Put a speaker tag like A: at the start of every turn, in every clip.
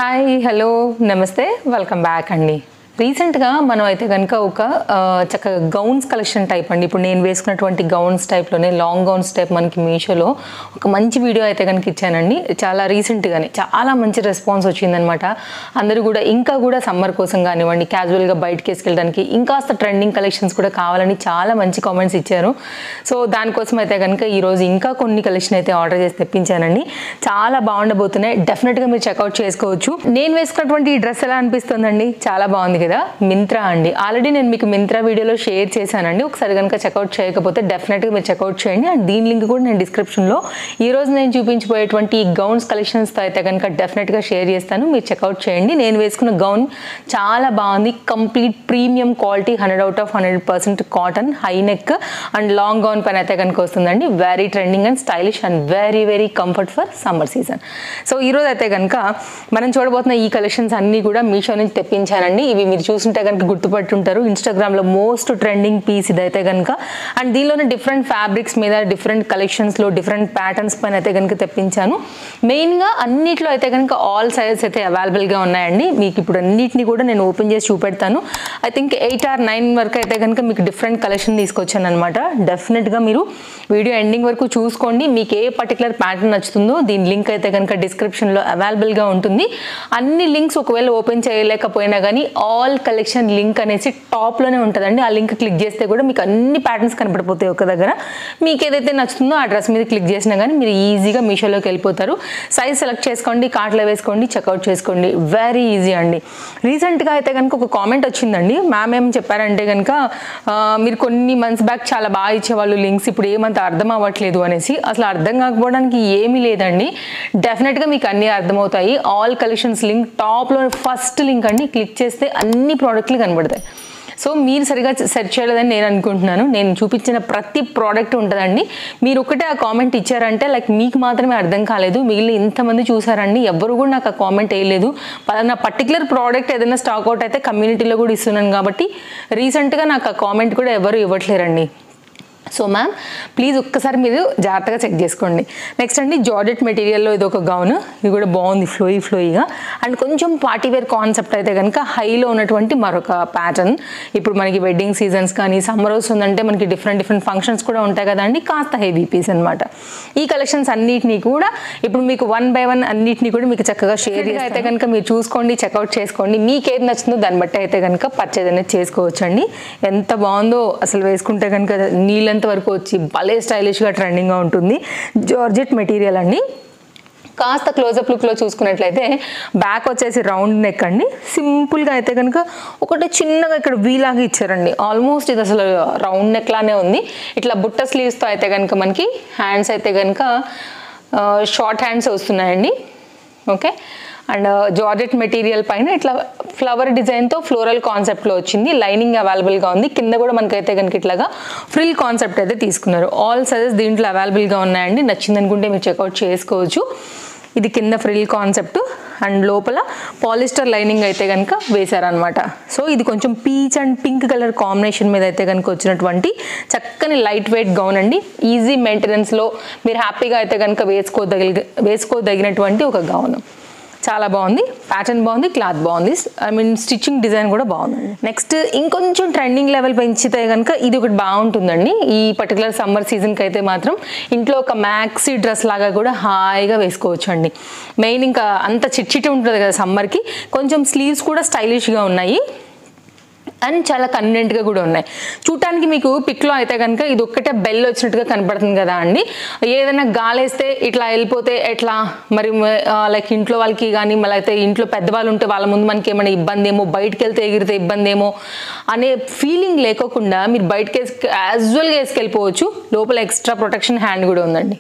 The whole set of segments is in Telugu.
A: Hi, hello, namaste, welcome back Andy. రీసెంట్గా మనం అయితే కనుక ఒక చక్కగా గౌన్స్ కలెక్షన్ టైప్ అండి. ఇప్పుడు నేను వేసుకున్నటువంటి గౌన్స్ టైప్లోనే లాంగ్ గౌన్స్ టైప్ మనకి మీషోలో ఒక మంచి వీడియో అయితే కనుక ఇచ్చానండి. చాలా రీసెంట్గానే చాలా మంచి రెస్పాన్స్ వచ్చిందనమాట. అందరూ కూడా ఇంకా కూడా సమ్మర్ కోసం కానివ్వండి, క్యాజువల్గా బయటకి వేసుకెళ్ళడానికి ఇంకాస్త ట్రెండింగ్ కలెక్షన్స్ కూడా కావాలని చాలా మంచి కామెంట్స్ ఇచ్చారు. సో దానికోసం అయితే కనుక ఈరోజు ఇంకా కొన్ని కలెక్షన్ అయితే ఆర్డర్ చేసి తెప్పించానండి. చాలా బాగుండబోతున్నాయి. డెఫినెట్గా మీరు చెక్అవుట్ చేసుకోవచ్చు. నేను వేసుకున్నటువంటి ఈ డ్రెస్ ఎలా అనిపిస్తుందండి? చాలా బాగుంది. మింత్రా అండి. ఆల్రెడీ నేను మీకు మింత్రా వీడియోలో షేర్ చేశానండి. ఒకసారి కనుక చెక్అవుట్ చేయకపోతే డెఫినెట్గా మీరు చెక్అవుట్ చేయండి. అండ్ దీని లింక్ కూడా నేను డిస్క్రిప్షన్లో ఈరోజు నేను చూపించబోయేటువంటి ఈ గౌన్స్ కలెక్షన్స్తో అయితే కనుక డెఫినెట్గా షేర్ చేస్తాను. మీరు చెక్అవుట్ చేయండి. నేను వేసుకున్న గౌన్ చాలా బాగుంది. Complete premium quality 100/100% cotton, high neck and long gown పైన అయితే కనుక వస్తుందండి. Very trending and stylish and very very comfort for summer season. So ఈరోజు అయితే కనుక మనం చూడబోతున్న ఈ కలెక్షన్స్ అన్నీ కూడా మీషో నుంచి తెప్పించానండి. ఇవి మీరు చూస్తుంటే కనుక గుర్తుపట్టుంటారు. ఇన్స్టాగ్రామ్లో మోస్ట్ ట్రెండింగ్ పీస్ ఇదైతే కనుక. అండ్ దీనిలోనే డిఫరెంట్ ఫ్యాబ్రిక్స్ మీద డిఫరెంట్ కలెక్షన్స్లో డిఫరెంట్ ప్యాటర్న్స్ పైన అయితే కనుక తెప్పించాను. మెయిన్గా అన్నిట్లో అయితే కనుక ఆల్ సైజెస్ అయితే అవైలబుల్గా ఉన్నాయండి. మీకు ఇప్పుడు అన్నిటిని కూడా నేను ఓపెన్ చేసి చూపెడతాను. ఐ థింక్ 8 or 9 వరకు అయితే కనుక మీకు డిఫరెంట్ కలెక్షన్ తీసుకొచ్చాను అనమాట. డెఫినెట్గా మీరు వీడియో ఎండింగ్ వరకు చూసుకోండి. మీకు ఏ పర్టికులర్ ప్యాటర్న్ నచ్చుతుందో దీని లింక్ అయితే కనుక డిస్క్రిప్షన్లో అవైలబుల్గా ఉంటుంది. అన్ని లింక్స్ ఒకవేళ ఓపెన్ చేయలేకపోయినా కానీ ఆల్ కలెక్షన్ లింక్ అనేసి టాప్లోనే ఉంటుందండి. ఆ లింక్ క్లిక్ చేస్తే కూడా మీకు అన్ని ప్యాటర్న్స్ కనపడిపోతాయి ఒక దగ్గర. మీకు ఏదైతే నచ్చుతుందో ఆ డ్రెస్ మీద క్లిక్ చేసినా కానీ మీరు ఈజీగా మీషోలోకి వెళ్ళిపోతారు. సైజ్ సెలెక్ట్ చేసుకోండి, కార్ట్లో వేసుకోండి, చెక్అవుట్ చేసుకోండి. వెరీ ఈజీ అండి. రీసెంట్గా అయితే కనుక ఒక కామెంట్ వచ్చిందండి. మ్యామ్ ఏం చెప్పారంటే కనుక మీరు కొన్ని మంత్స్ బ్యాక్ చాలా బాగా ఇచ్చేవాళ్ళు లింక్స్, ఇప్పుడు ఏమంత అర్థం అవ్వట్లేదు అనేసి. అసలు అర్థం కాకపోవడానికి ఏమీ లేదండి. డెఫినెట్గా మీకు అన్నీ అర్థమవుతాయి. ఆల్ కలెక్షన్స్ లింక్ టాప్లో ఫస్ట్ లింక్ అండి. క్లిక్ చేస్తే అన్ని ప్రోడక్ట్లు కనబడతాయి. సో మీరు సరిగా సెర్చ్ చేయలేదని నేను అనుకుంటున్నాను. నేను చూపించిన ప్రతి ప్రోడక్ట్ ఉంటుందండి. మీరు ఒకటే ఆ కామెంట్ ఇచ్చారంటే లైక్ మీకు మాత్రమే అర్థం కాలేదు, మిగిలిన ఇంతమంది చూసారండి ఎవరు కూడా నాకు ఆ కామెంట్ వేయలేదు. నా పర్టికులర్ ప్రోడక్ట్ ఏదైనా స్టాక్ అవుట్ అయితే కమ్యూనిటీలో కూడా ఇస్తున్నాను కాబట్టి రీసెంట్గా నాకు ఆ కామెంట్ కూడా ఎవరు ఇవ్వట్లేరండి. సో మ్యామ్ ప్లీజ్ ఒక్కసారి మీరు జాగ్రత్తగా చెక్ చేసుకోండి. నెక్స్ట్ అండి జార్జెట్ మెటీరియల్లో ఇది ఒక గౌన్. ఇది కూడా బాగుంది, ఫ్లోయిగా అండ్ కొంచెం పార్టీవేర్ కాన్సెప్ట్ అయితే కనుక హైలో ఉన్నటువంటి మరొక ప్యాటర్న్. ఇప్పుడు మనకి వెడ్డింగ్ సీజన్స్ కానీ సమ్మర్ వస్తుందంటే మనకి డిఫరెంట్ ఫంక్షన్స్ కూడా ఉంటాయి కదండి. కాస్త హెవీ పీస్ అనమాట. ఈ కలెక్షన్స్ అన్నిటినీ కూడా ఇప్పుడు మీకు 1 by 1 అన్నిటినీ కూడా మీకు చక్కగా షేర్ అయితే కనుక మీరు చూసుకోండి, చెక్అవుట్ చేసుకోండి. మీకు ఏది నచ్చిందో దాన్ని బట్టి అయితే కనుక పర్చేజ్ అనేది చేసుకోవచ్చు అండి. ఎంత బాగుందో అసలు వేసుకుంటే కనుక నీళ్ళ వరకు వచ్చి భలే స్టైలిష్గా ట్రెండింగ్గా ఉంటుంది. జార్జెట్ మెటీరియల్ అండి. కాస్త క్లోజప్ లుక్లో చూసుకున్నట్లయితే బ్యాక్ వచ్చేసి రౌండ్ నెక్ అండి. సింపుల్గా అయితే కనుక ఒకటి చిన్నగా ఇక్కడ వీలాగా ఇచ్చారండి. ఆల్మోస్ట్ ఇది అసలు రౌండ్ నెక్ లానే ఉంది. ఇట్లా బుట్ట స్లీవ్స్తో అయితే కనుక మనకి హ్యాండ్స్ అయితే కనుక షార్ట్ హ్యాండ్స్ వస్తున్నాయండి. ఓకే. అండ్ జార్జెట్ మెటీరియల్ పైన ఇట్లా ఫ్లవర్ డిజైన్తో ఫ్లోరల్ కాన్సెప్ట్లో వచ్చింది. లైనింగ్ అవైలబుల్గా ఉంది. కింద కూడా మనకైతే కనుక ఇట్లాగా ఫ్రిల్ కాన్సెప్ట్ అయితే తీసుకున్నారు. ఆల్ సైజెస్ దీంట్లో అవైలబుల్గా ఉన్నాయండి. నచ్చిందనుకుంటే మీరు చెక్అవుట్ చేసుకోవచ్చు. ఇది కింద ఫ్రిల్ కాన్సెప్ట్ అండ్ లోపల పాలిస్టర్ లైనింగ్ అయితే కనుక వేశారనమాట. సో ఇది కొంచెం peach and pink colour combination మీద అయితే కనుక వచ్చినటువంటి చక్కని లైట్ వెయిట్ గౌన్ అండి. ఈజీ మెయింటెనెన్స్లో మీరు హ్యాపీగా అయితే కనుక వేసుకోదగినటువంటి ఒక గౌన్. చాలా బాగుంది. ప్యాటర్న్ బాగుంది, క్లాత్ బాగుంది, స్టిచ్చింగ్ డిజైన్ కూడా బాగుందండి. నెక్స్ట్ ఇంకొంచెం ట్రెండింగ్ లెవెల్ పెంచితే కనుక ఇది ఒకటి బాగుంటుందండి. ఈ పర్టికులర్ సమ్మర్ సీజన్కి అయితే మాత్రం ఇంట్లో ఒక మ్యాక్సీ డ్రెస్ లాగా కూడా హాయిగా వేసుకోవచ్చు అండి. మెయిన్ ఇంకా అంత చిట్టి ఉంటుంది కదా సమ్మర్కి. కొంచెం స్లీవ్స్ కూడా స్టైలిష్గా ఉన్నాయి అండ్ చాలా కన్వీనియంట్గా కూడా ఉన్నాయి. చూడటానికి మీకు పిక్లో అయితే కనుక ఇది ఒక్కటే బెల్ వచ్చినట్టుగా కనపడుతుంది కదా అండి. ఏదైనా గాలేస్తే ఇట్లా వెళ్ళిపోతే ఎట్లా మరి లైక్ ఇంట్లో వాళ్ళకి కానీ మళ్ళీ అయితే ఇంట్లో పెద్దవాళ్ళు ఉంటే వాళ్ళ ముందు మనకి ఏమైనా ఇబ్బంది ఏమో, బయటకు వెళ్తే ఎగిరితే ఇబ్బంది ఏమో అనే ఫీలింగ్ లేకోకుండా మీరు బయటకి క్యాజువల్గా వేసుకెళ్ళిపోవచ్చు. లోపల ఎక్స్ట్రా ప్రొటెక్షన్ హ్యాండ్ కూడా ఉందండి.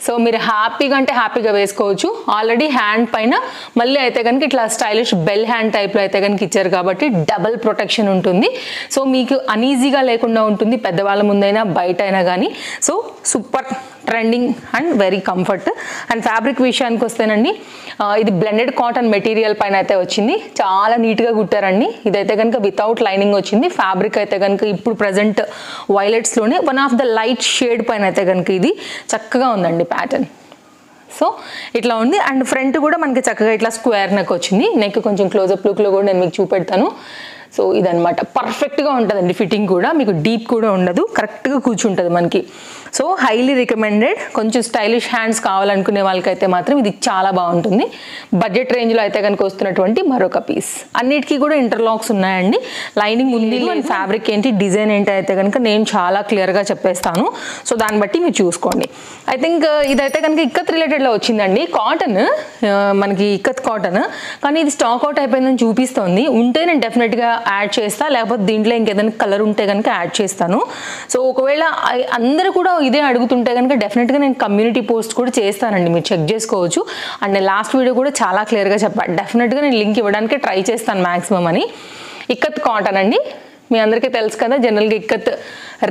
A: సో మీరు హ్యాపీగా అంటే హ్యాపీగా వేసుకోవచ్చు. ఆల్రెడీ హ్యాండ్ పైన మళ్ళీ అయితే కనుక ఇట్లా స్టైలిష్ బెల్ హ్యాండ్ టైప్లో అయితే కనుక ఇచ్చారు కాబట్టి డబల్ ప్రొటెక్షన్ ఉంటుంది. సో మీకు అనీజీగా లేకుండా ఉంటుంది పెద్దవాళ్ళ ముందైనా బయట అయినా కానీ. So super trending and very comfort. And fabric విషయానికి వస్తేనండి ఇది బ్లెండెడ్ కాటన్ మెటీరియల్ పైన అయితే వచ్చింది. చాలా నీట్గా కుట్టారండి. ఇదైతే కనుక వితౌట్ లైనింగ్ వచ్చింది. ఫ్యాబ్రిక్ అయితే కనుక ఇప్పుడు ప్రజెంట్ వైలెట్స్లోనే one of the light shade పైన అయితే కనుక ఇది చక్కగా ఉందండి ప్యాటర్న్. సో ఇట్లా ఉంది. అండ్ ఫ్రంట్ కూడా మనకి చక్కగా ఇట్లా స్క్వేర్ నెక్ వచ్చింది. నెక్ కొంచెం క్లోజప్ లుక్లో కూడా నేను మీకు చూపెడతాను. సో ఇదనమాట, పర్ఫెక్ట్గా ఉంటుందండి. ఫిట్టింగ్ కూడా మీకు డీప్ కూడా ఉండదు, కరెక్ట్గా కూర్చుంటుంది మనకి. So highly recommended. కొంచెం స్టైలిష్ హ్యాండ్స్ కావాలనుకునే వాళ్ళకైతే మాత్రం ఇది చాలా బాగుంటుంది. బడ్జెట్ రేంజ్లో అయితే కనుక వస్తున్నటువంటి మరొక పీస్. అన్నిటికీ కూడా ఇంటర్లాక్స్ ఉన్నాయండి. లైనింగ్ ఉంది, ఫ్యాబ్రిక్ ఏంటి, డిజైన్ ఏంటి అయితే కనుక నేను చాలా క్లియర్గా చెప్పేస్తాను. సో దాన్ని బట్టి మీరు చూసుకోండి. ఐ థింక్ ఇదైతే కనుక ఇక్కత్ రిలేటెడ్లో వచ్చిందండి. కాటన్, మనకి ఇక్కత్ కాటన్, కానీ ఇది స్టాక్ అవుట్ అయిపోయిందని చూపిస్తోంది. ఉంటే నేను డెఫినెట్గా యాడ్ చేస్తా, లేకపోతే దీంట్లో ఇంకేదైనా కలర్ ఉంటే కనుక యాడ్ చేస్తాను. సో ఒకవేళ అందరూ కూడా ఇదే అడుగుతుంటే కనుక డెఫినెట్గా నేను కమ్యూనిటీ పోస్ట్ కూడా చేస్తానండి, మీరు చెక్ చేసుకోవచ్చు. అండ్ నేను లాస్ట్ వీడియో కూడా చాలా క్లియర్గా చెప్పాను, డెఫినెట్గా నేను లింక్ ఇవ్వడానికి ట్రై చేస్తాను మ్యాక్సిమం అని. ఇక్కత్ కాటన్ అండి, మీ అందరికీ తెలుసు కదా, జనరల్గా ఇక్కత్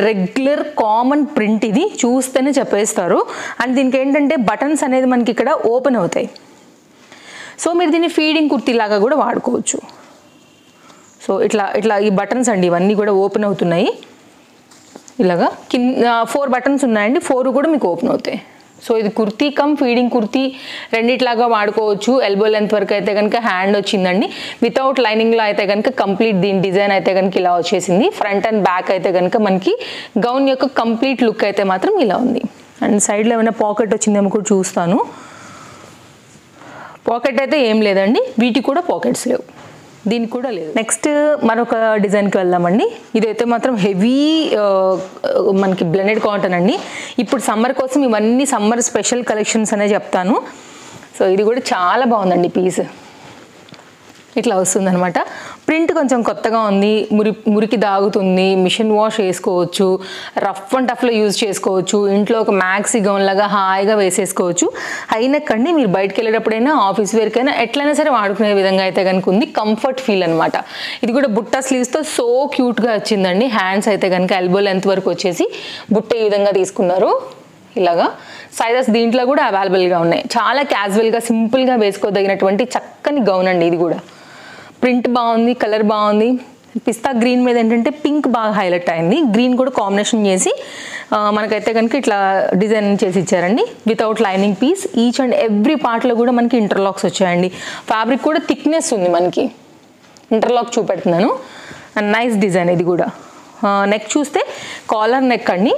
A: రెగ్యులర్ కామన్ ప్రింట్, ఇది చూస్తేనే చెప్పేస్తారు. అండ్ దీనికి ఏంటంటే బటన్స్ అనేది మనకి ఇక్కడ ఓపెన్ అవుతాయి. సో మీరు దీన్ని ఫీడింగ్ కుర్తీ లాగా కూడా వాడుకోవచ్చు. సో ఇట్లా ఈ బటన్స్ అండి, ఇవన్నీ కూడా ఓపెన్ అవుతున్నాయి. ఇలాగా కింద 4 బటన్స్ ఉన్నాయండి, 4 కూడా మీకు ఓపెన్ అవుతాయి. సో ఇది కుర్తీ కమ్ ఫీడింగ్ కుర్తీ రెండిట్లాగా వాడుకోవచ్చు. ఎల్బో లెంత్ వరకు అయితే కనుక హ్యాండ్ వచ్చిందండి. వితౌట్ లైనింగ్లో అయితే కనుక కంప్లీట్ దీని డిజైన్ అయితే కనుక ఇలా వచ్చేసింది. ఫ్రంట్ అండ్ బ్యాక్ అయితే కనుక మనకి గౌన్ యొక్క కంప్లీట్ లుక్ అయితే మాత్రం ఇలా ఉంది. అండ్ సైడ్లో ఏమైనా పాకెట్ వచ్చిందేమో కూడా చూస్తాను. పాకెట్ అయితే ఏం లేదండి, వీటికి కూడా పాకెట్స్ లేవు, దీనికి కూడా లేదు. నెక్స్ట్ మరొక డిజైన్కి వెళ్దామండి. ఇదైతే మాత్రం హెవీ మనకి బ్లెండెడ్ కాటన్ అండి. ఇప్పుడు సమ్మర్ కోసం ఇవన్నీ సమ్మర్ స్పెషల్ కలెక్షన్స్ అనే చెప్తాను. సో ఇది కూడా చాలా బాగుందండి పీస్. ఇట్లా వస్తుంది అనమాట. ప్రింట్ కొంచెం కొత్తగా ఉంది, మురికి దాగుతుంది, మిషన్ వాష్ వేసుకోవచ్చు, రఫ్ అండ్ టఫ్లో యూజ్ చేసుకోవచ్చు, ఇంట్లో ఒక మ్యాక్సీ గౌన్ లాగా హాయిగా వేసేసుకోవచ్చు. హైనెక్ అండి, మీరు బయటకు వెళ్ళేటప్పుడైనా ఆఫీస్ వేర్కైనా ఎట్లయినా సరే వాడుకునే విధంగా అయితే కనుక ఉంది. కంఫర్ట్ ఫీల్ అనమాట. ఇది కూడా బుట్ట స్లీవ్స్తో సో క్యూట్గా వచ్చిందండి. హ్యాండ్స్ అయితే కనుక ఎల్బో లెంత్ వరకు వచ్చేసి బుట్ట ఈ విధంగా తీసుకున్నారు. ఇలాగా సైజెస్ దీంట్లో కూడా అవైలబుల్గా ఉన్నాయి. చాలా క్యాజువల్గా సింపుల్గా వేసుకోదగినటువంటి చక్కని గౌన్ అండి. ఇది కూడా ప్రింట్ బాగుంది, కలర్ బాగుంది. పిస్తా గ్రీన్ మీద ఏంటంటే పింక్ బాగా హైలైట్ అయింది. గ్రీన్ కూడా కాంబినేషన్ చేసి మనకైతే కనుక ఇట్లా డిజైన్ చేసి ఇచ్చారండి. Without lining piece. Each and every పార్ట్లో కూడా మనకి ఇంటర్లాక్స్ వచ్చాయండి. ఫ్యాబ్రిక్ కూడా థిక్నెస్ ఉంది మనకి. ఇంటర్లాక్ చూపెడుతున్నాను. అండ్ నైస్ డిజైన్ ఇది కూడా. నెక్ చూస్తే కాలర్ నెక్ అండి.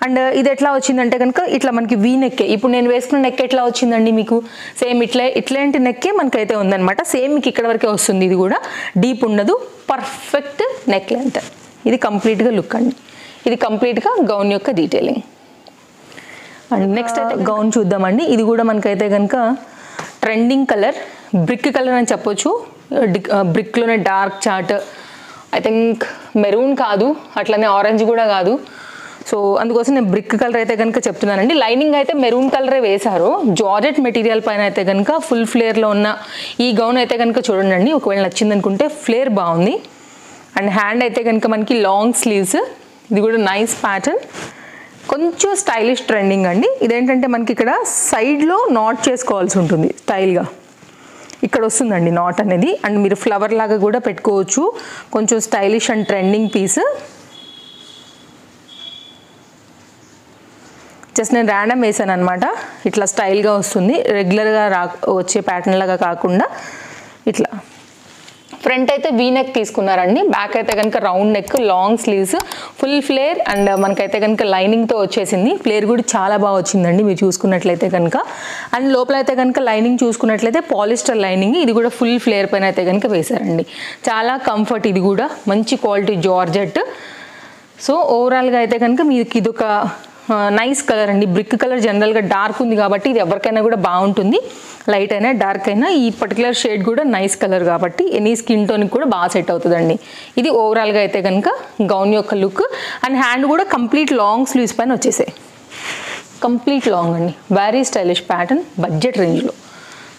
A: అండ్ ఇది ఎట్లా వచ్చిందంటే కనుక ఇట్లా మనకి వీ నెక్కే. ఇప్పుడు నేను వేసుకున్న నెక్ ఎట్లా వచ్చిందండి మీకు, సేమ్ ఇట్లాంటి నెక్కే మనకైతే ఉందన్నమాట. సేమ్ మీకు ఇక్కడ వరకే వస్తుంది. ఇది కూడా డీప్ ఉండదు, పర్ఫెక్ట్ నెక్ లెంత్. ఇది కంప్లీట్గా లుక్ అండి. ఇది కంప్లీట్గా గౌన్ యొక్క డీటెయిలింగ్. అండ్ నెక్స్ట్ అయితే గౌన్ చూద్దామండి. ఇది కూడా మనకైతే కనుక ట్రెండింగ్ కలర్, బ్రిక్ కలర్ అని చెప్పొచ్చు. బ్రిక్లోనే డార్క్ చాట్, ఐ థింక్ మెరూన్ కాదు, అట్లనే ఆరెంజ్ కూడా కాదు. సో అందుకోసం నేను బ్రిక్ కలర్ అయితే కనుక చెప్తున్నానండి. లైనింగ్ అయితే మెరూన్ కలరే వేశారు. జార్జెట్ మెటీరియల్ పైన అయితే కనుక ఫుల్ ఫ్లేర్లో ఉన్న ఈ గౌన్ అయితే కనుక చూడండి. ఒకవేళ నచ్చింది అనుకుంటే ఫ్లేర్ బాగుంది. అండ్ హ్యాండ్ అయితే కనుక మనకి లాంగ్ స్లీవ్స్. ఇది కూడా నైస్ ప్యాటర్న్, కొంచెం స్టైలిష్ ట్రెండింగ్ అండి. ఇదేంటంటే మనకి ఇక్కడ సైడ్లో నాట్ చేసుకోవాల్సి ఉంటుంది స్టైల్గా. ఇక్కడ వస్తుందండి నాట్ అనేది. అండ్ మీరు ఫ్లవర్ లాగా కూడా పెట్టుకోవచ్చు. కొంచెం stylish and trending piece. Just నేను ర్యాండమ్ వేసాను అనమాట. ఇట్లా స్టైల్గా వస్తుంది, రెగ్యులర్గా వచ్చే ప్యాటర్న్ లాగా కాకుండా ఇట్లా. ఫ్రంట్ అయితే వీ నెక్ తీసుకున్నారండి. బ్యాక్ అయితే కనుక round neck, long sleeves, full flare. And మనకైతే కనుక లైనింగ్తో వచ్చేసింది. ఫ్లేర్ కూడా చాలా బాగా వచ్చిందండి మీరు చూసుకున్నట్లయితే కనుక. అండ్ లోపల అయితే కనుక లైనింగ్ చూసుకున్నట్లయితే పాలిస్టర్ లైనింగ్. ఇది కూడా ఫుల్ ఫ్లేర్ పైన అయితే కనుక వేశారండి. చాలా కంఫర్ట్. ఇది కూడా మంచి క్వాలిటీ జార్జెట్. సో ఓవరాల్గా అయితే కనుక మీకు ఇదొక నైస్ కలర్ అండి. బ్రిక్ కలర్ జనరల్గా డార్క్ ఉంది కాబట్టి ఇది ఎవరికైనా కూడా బాగుంటుంది. లైట్ అయినా డార్క్ అయినా ఈ పర్టికులర్ షేడ్ కూడా నైస్ కలర్ కాబట్టి ఎనీ స్కిన్ టోన్కి కూడా బాగా సెట్ అవుతుందండి. ఇది ఓవరాల్గా అయితే కనుక గౌన్ యొక్క లుక్. అండ్ హ్యాండ్ కూడా కంప్లీట్ లాంగ్ స్లీవ్స్ పైన వచ్చేసాయి. కంప్లీట్ లాంగ్ అండి. వెరీ స్టైలిష్ ప్యాటర్న్ బడ్జెట్ రేంజ్లో.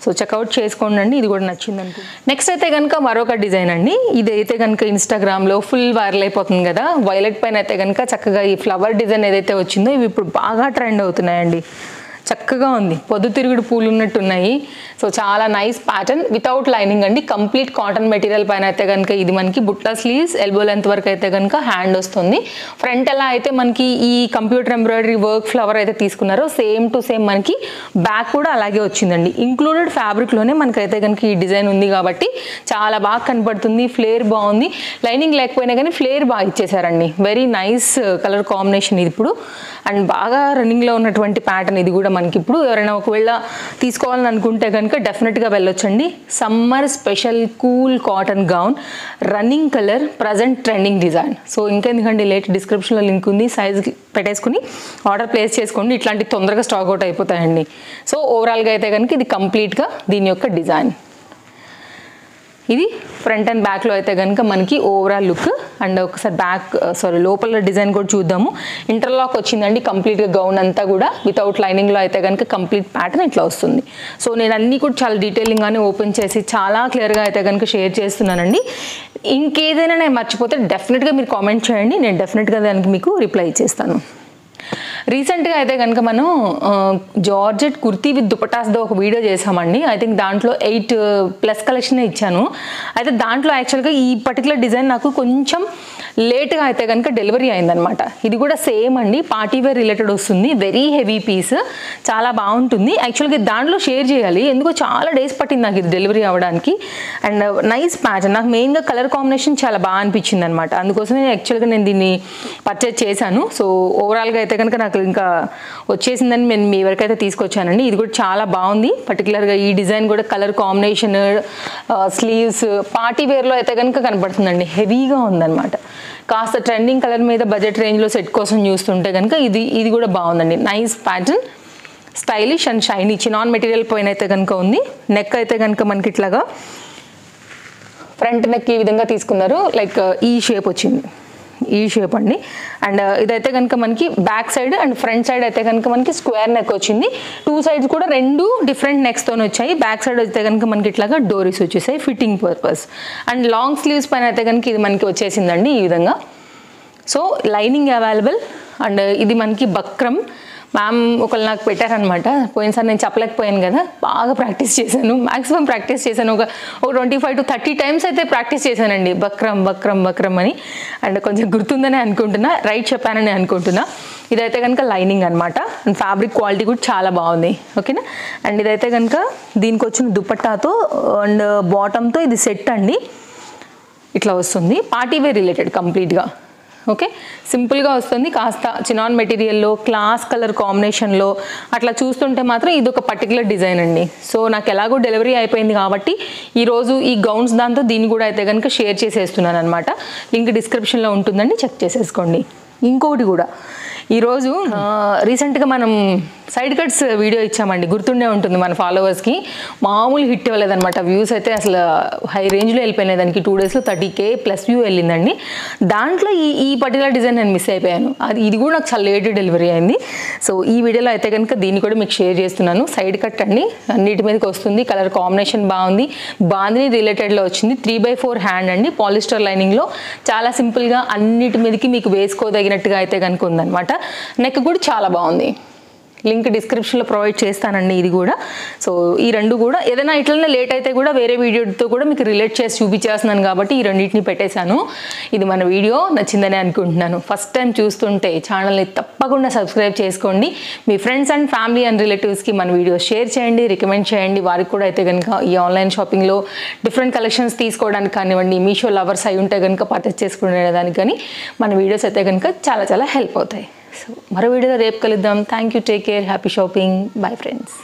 A: సో చెక్అవుట్ చేసుకోండి. ఇది కూడా నచ్చింది అనుకో. నెక్స్ట్ అయితే కనుక మరొక డిజైన్ అండి. ఇదైతే కనుక ఇన్స్టాగ్రామ్లో ఫుల్ వైరల్ అయిపోతుంది కదా. వైలెట్ పైన అయితే కనుక చక్కగా ఈ ఫ్లవర్ డిజైన్ ఏదైతే వచ్చిందో ఇవి ఇప్పుడు బాగా ట్రెండ్ అవుతున్నాయండి. చక్కగా ఉంది, పొద్దుతిరుగుడు పూలు ఉన్నట్టు ఉన్నాయి. సో చాలా నైస్ ప్యాటర్న్ వితౌట్ లైనింగ్ అండి, కంప్లీట్ కాటన్ మెటీరియల్ పైన అయితే కనుక ఇది మనకి బుట్టా స్లీవ్స్, ఎల్బో లెంత్ వరకు అయితే కనుక హ్యాండ్ వస్తుంది. ఫ్రంట్ ఎలా అయితే మనకి ఈ కంప్యూటర్ ఎంబ్రాయిడరీ వర్క్ ఫ్లవర్ అయితే తీసుకున్నారో సేమ్ టు సేమ్ మనకి బ్యాక్ కూడా అలాగే వచ్చిందండి. ఇంక్లూడెడ్ ఫ్యాబ్రిక్లోనే మనకైతే కనుక ఈ డిజైన్ ఉంది కాబట్టి చాలా బాగా కనపడుతుంది. ఫ్లేర్ బాగుంది, లైనింగ్ లేకపోయినా కానీ ఫ్లేర్ బాగా ఇచ్చేసారండి. వెరీ నైస్ కలర్ కాంబినేషన్ ఇది ఇప్పుడు, అండ్ బాగా రన్నింగ్లో ఉన్నటువంటి ప్యాటర్న్ ఇది కూడా మనకి. ఇప్పుడు ఎవరైనా ఒకవేళ తీసుకోవాలని అనుకుంటే కనుక డెఫినెట్గా వెళ్ళొచ్చండి. Summer special cool cotton gown, running colour, present trending design. So ఇంకెందుకండి లేట్, డిస్క్రిప్షన్లో లింక్ ఉంది, సైజ్ పెట్టేసుకుని ఆర్డర్ ప్లేస్ చేసుకోండి. ఇట్లాంటి తొందరగా స్టాక్ అవుట్ అయిపోతాయండి. సో ఓవరాల్గా అయితే కనుక ఇది కంప్లీట్గా దీని యొక్క డిజైన్. ఇది ఫ్రంట్ అండ్ బ్యాక్లో అయితే కనుక మనకి ఓవరాల్ లుక్. అండ్ ఒకసారి లోపల డిజైన్ కూడా చూద్దాము. ఇంటర్లాక్ వచ్చిందండి కంప్లీట్గా గౌన్ అంతా కూడా, వితౌట్ లైనింగ్లో అయితే కనుక కంప్లీట్ ప్యాటర్న్ ఇట్లా వస్తుంది. సో నేను అన్నీ కూడా చాలా డీటెయిలింగ్గానే ఓపెన్ చేసి చాలా క్లియర్గా అయితే కనుక షేర్ చేస్తున్నానండి. ఇంకేదైనా నేను మర్చిపోతే డెఫినెట్గా మీరు కామెంట్ చేయండి, నేను డెఫినెట్గా దానికి మీకు రిప్లై ఇచ్చేస్తాను. రీసెంట్గా అయితే కనుక మనం జార్జెట్ కుర్తీ విత్ దుపటాస్తో ఒక వీడియో చేసామండి. ఐ థింక్ దాంట్లో 8+ కలెక్షన్ ఇచ్చాను. అయితే దాంట్లో యాక్చువల్గా ఈ పర్టికులర్ డిజైన్ నాకు కొంచెం లేట్గా అయితే కనుక డెలివరీ అయిందనమాట. ఇది కూడా సేమ్ అండి, పార్టీవేర్ రిలేటెడ్ వస్తుంది, వెరీ హెవీ పీస్, చాలా బాగుంటుంది. యాక్చువల్గా దాంట్లో షేర్ చేయాలి, ఎందుకో చాలా డేస్ పట్టింది నాకు ఇది డెలివరీ అవ్వడానికి. అండ్ నైస్ ప్యాటర్న్, నాకు మెయిన్గా కలర్ కాంబినేషన్ చాలా బాగా అనిపించింది అనమాట. అందుకోసమే యాక్చువల్గా నేను దీన్ని పర్చేజ్ చేశాను. సో ఓవరాల్గా అయితే కనుక నాకు ఇంకా వచ్చేసిందని నేను మీ వరకైతే తీసుకొచ్చానండి. ఇది కూడా చాలా బాగుంది, పర్టికులర్గా ఈ డిజైన్ కూడా కలర్ కాంబినేషన్, స్లీవ్స్ పార్టీ వేర్లో అయితే కనుక కనపడుతుందండి, హెవీగా ఉందన్నమాట. కాస్త ట్రెండింగ్ కలర్ మీద బడ్జెట్ రేంజ్లో సెట్ కోసం చూస్తుంటే కనుక ఇది కూడా బాగుందండి. Nice pattern, stylish and shiny, chinon material పైన అయితే కనుక ఉంది. నెక్ అయితే కనుక మనకి ఇట్లాగా ఫ్రంట్ నెక్ ఈ విధంగా తీసుకున్నారు, లైక్ ఈ షేప్ వచ్చింది, ఈ షేప్ అండి. అండ్ ఇదైతే కనుక మనకి back side and front side అయితే కనుక మనకి స్క్వేర్ నెక్ వచ్చింది. 2 సైడ్స్ కూడా 2 డిఫరెంట్ నెక్స్తో వచ్చాయి. బ్యాక్ సైడ్ అయితే కనుక మనకి ఇట్లాగా డోరీస్ వచ్చేసాయి fitting purpose. And long sleeves పైన అయితే కనుక ఇది మనకి వచ్చేసిందండి ఈ విధంగా. So lining available. అండ్ ఇది మనకి బక్రమ్. మ్యామ్ ఒకళ్ళు నాకు పెట్టారనమాట, పోయినసారి నేను చెప్పలేకపోయాను కదా, బాగా ప్రాక్టీస్ చేశాను, మ్యాక్సిమం ప్రాక్టీస్ చేశాను, ఒక 25 to 30 టైమ్స్ అయితే ప్రాక్టీస్ చేశానండి బక్రమ్ బక్రమ్ బక్రమ్ అని. అండ్ కొంచెం గుర్తుందని అనుకుంటున్నా, రైట్ చెప్పానని అనుకుంటున్నా. ఇదైతే కనుక లైనింగ్ అనమాట, అండ్ ఫ్యాబ్రిక్ క్వాలిటీ కూడా చాలా బాగుంది, ఓకేనా. అండ్ ఇదైతే కనుక దీనికి వచ్చిన దుపట్టాతో అండ్ బాటమ్తో ఇది సెట్ అండి, ఇట్లా వస్తుంది. పార్టీవేర్ రిలేటెడ్ కంప్లీట్గా, ఓకే. సింపుల్గా వస్తుంది, కాస్త చినాన్ మెటీరియల్లో క్లాస్ కలర్ కాంబినేషన్లో అట్లా చూస్తుంటే మాత్రం ఇది ఒక పర్టికులర్ డిజైన్ అండి. సో నాకు ఎలాగో డెలివరీ అయిపోయింది కాబట్టి ఈరోజు ఈ గౌన్స్ దాంతో దీన్ని కూడా అయితే కనుక షేర్ చేసేస్తున్నాను అనమాట. లింక్ డిస్క్రిప్షన్లో ఉంటుందండి, చెక్ చేసేసుకోండి. ఇంకొకటి కూడా ఈరోజు రీసెంట్గా మనం సైడ్ కట్స్ వీడియో ఇచ్చామండి, గుర్తుండే ఉంటుంది మన ఫాలోవర్స్కి. మామూలు హిట్ ఇవ్వలేదన్నమాట, వ్యూస్ అయితే అసలు హై రేంజ్లో వెళ్ళిపోయినాయి. దానికి 2 డేస్లో 30K+ వ్యూ వెళ్ళిందండి. దాంట్లో ఈ పర్టికులర్ డిజైన్ నేను మిస్ అయిపోయాను, ఇది కూడా నాకు చాలా లేట్ డెలివరీ అయింది. సో ఈ వీడియోలో అయితే కనుక దీన్ని కూడా మీకు షేర్ చేస్తున్నాను. సైడ్ కట్ అండి, అన్నిటి మీదకి వస్తుంది, కలర్ కాంబినేషన్ బాగుంది, బాందిని రిలేటెడ్లో వచ్చింది, 3/4 హ్యాండ్ అండి, పాలిస్టర్ లైనింగ్లో, చాలా సింపుల్గా అన్నిటి మీదకి మీకు వేసుకోదగినట్టుగా అయితే కనుక ఉందన్నమాట. నెక్ కూడా చాలా బాగుంది, లింక్ డిస్క్రిప్షన్లో ప్రొవైడ్ చేస్తానండి ఇది కూడా. సో ఈ రెండు కూడా ఏదైనా ఇట్లనే లేట్ అయితే కూడా వేరే వీడియోతో కూడా మీకు రిలేట్ చేసి చూపించేస్తున్నాను కాబట్టి ఈ రెండింటిని పెట్టేశాను. ఇది మన వీడియో నచ్చిందని అనుకుంటున్నాను. ఫస్ట్ టైం చూస్తుంటే ఛానల్ని తప్పకుండా సబ్స్క్రైబ్ చేసుకోండి. మీ ఫ్రెండ్స్ అండ్ ఫ్యామిలీ అండ్ రిలేటివ్స్కి మన వీడియో షేర్ చేయండి, రికమెండ్ చేయండి. వారికి కూడా అయితే కనుక ఈ ఆన్లైన్ షాపింగ్లో డిఫరెంట్ కలెక్షన్స్ తీసుకోవడానికి కానివ్వండి, మీషో లవర్స్ అయి ఉంటే కనుక పర్చేస్ చేసుకునేదానికి కానీ మన వీడియోస్ అయితే కనుక చాలా చాలా హెల్ప్ అవుతాయి. సో మరో వీడియోలో రేపు కలుద్దాం. Thank you, take care, happy shopping, bye friends.